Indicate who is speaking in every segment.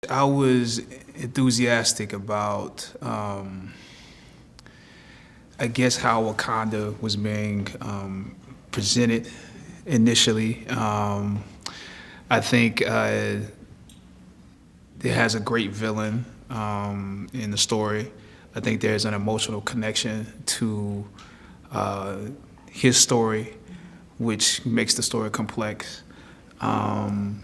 Speaker 1: I was enthusiastic about, I guess, how Wakanda was being presented initially. I think it has a great villain in the story. I think there's an emotional connection to his story, which makes the story complex. And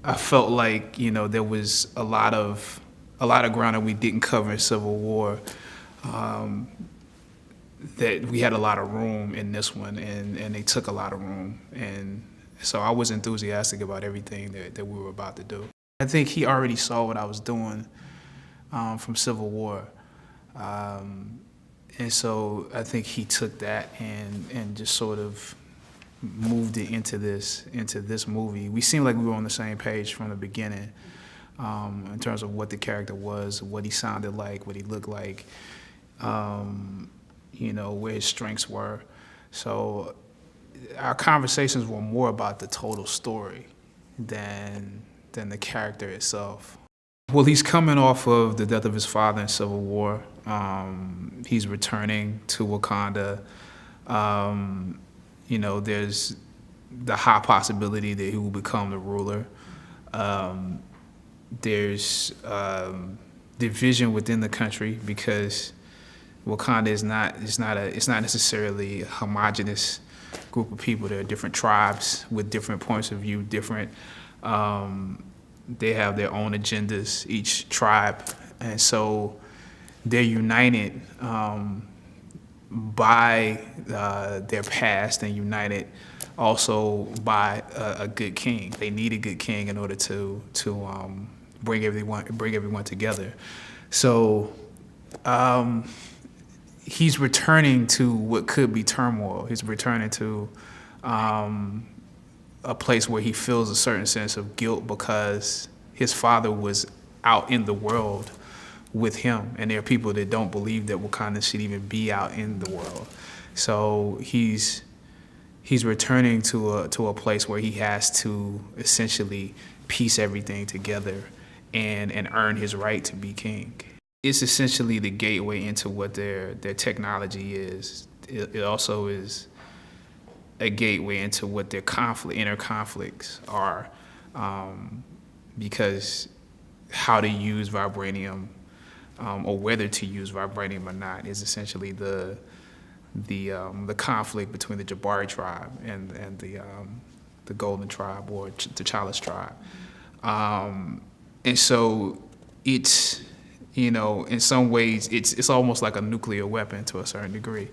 Speaker 1: I felt like there was a lot of ground that we didn't cover in Civil War. That we had a lot of room in this one, and they took a lot of room, and so I was enthusiastic about everything that we were about to do. I think he already saw what I was doing from Civil War, and so I think he took that and just sort of moved it into this movie. We seemed like we were on the same page from the beginning in terms of what the character was, what he sounded like, what he looked like, where his strengths were. So our conversations were more about the total story than the character itself. Well, he's coming off of the death of his father in Civil War. He's returning to Wakanda. There's the high possibility that he will become the ruler. There's division within the country because Wakanda is not necessarily a homogenous group of people. There are different tribes with different points of view, different. They have their own agendas, each tribe, and so they're united by their past and united also by a good king. They need a good king in order to bring everyone together. So he's returning to what could be turmoil. He's returning to a place where he feels a certain sense of guilt because his father was out in the world with him, and there are people that don't believe that Wakanda should even be out in the world. So he's returning to a place where he has to essentially piece everything together and earn his right to be king. It's essentially the gateway into what their technology is. It also is a gateway into what their inner conflicts are, because how to use vibranium or whether to use vibranium or not is essentially the conflict between the Jabari tribe and the Golden tribe or the T'Challa's tribe, and so it's in some ways it's almost like a nuclear weapon to a certain degree.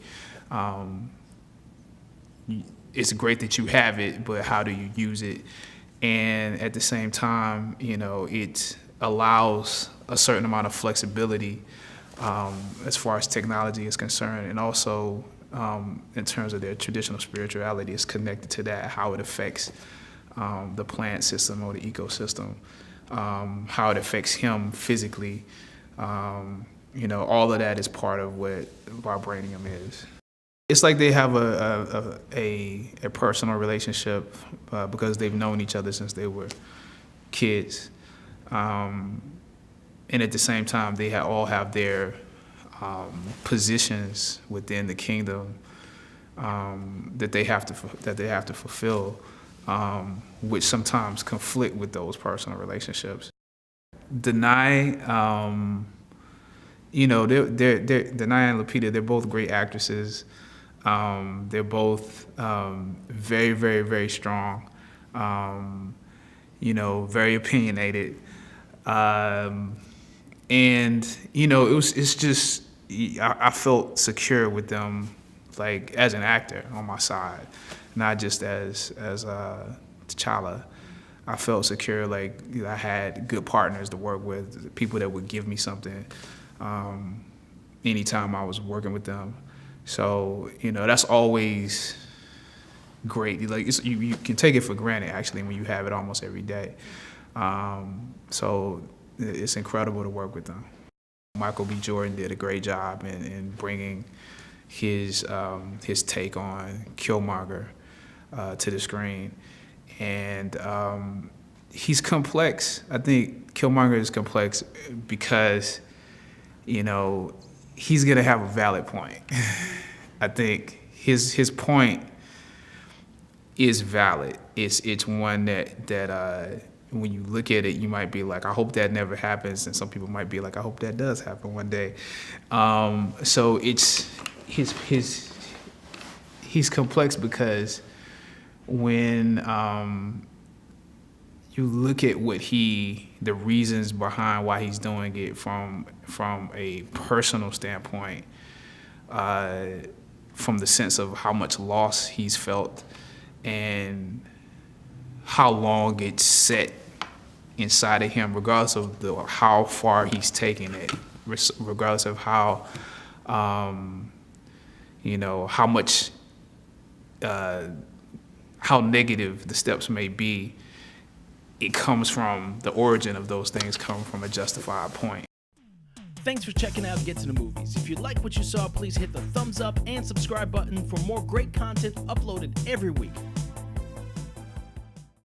Speaker 1: It's great that you have it, but how do you use it? And at the same time, it allows a certain amount of flexibility as far as technology is concerned, and also in terms of their traditional spirituality is connected to that, how it affects the plant system or the ecosystem, how it affects him physically. All of that is part of what vibranium is. It's like they have a personal relationship because they've known each other since they were kids. And at the same time, they all have their positions within the kingdom that they have to fulfill, which sometimes conflict with those personal relationships. Denai, Denai and Lupita, they're both great actresses. They're both very, very, very strong. Very opinionated. It's just I felt secure with them, like as an actor on my side, not just as T'Challa. I felt secure, like I had good partners to work with, people that would give me something anytime I was working with them. So that's always great. Like you can take it for granted actually when you have it almost every day. So it's incredible to work with them. Michael B. Jordan did a great job in bringing his take on Killmonger to the screen, and he's complex. I think Killmonger is complex because, you know, he's gonna have a valid point. I think his point is valid. It's one that when you look at it, you might be like, I hope that never happens, and some people might be like, I hope that does happen one day. So it's he's complex because when you look at the reasons behind why he's doing it from a personal standpoint, from the sense of how much loss he's felt and how long it's set inside of him, regardless of how far he's taken it, regardless of how how much how negative the steps may be. It comes from the origin of those things come from a justified point.
Speaker 2: Thanks for checking out Get to the Movies. If you like what you saw, please hit the thumbs up and subscribe button for more great content uploaded every week.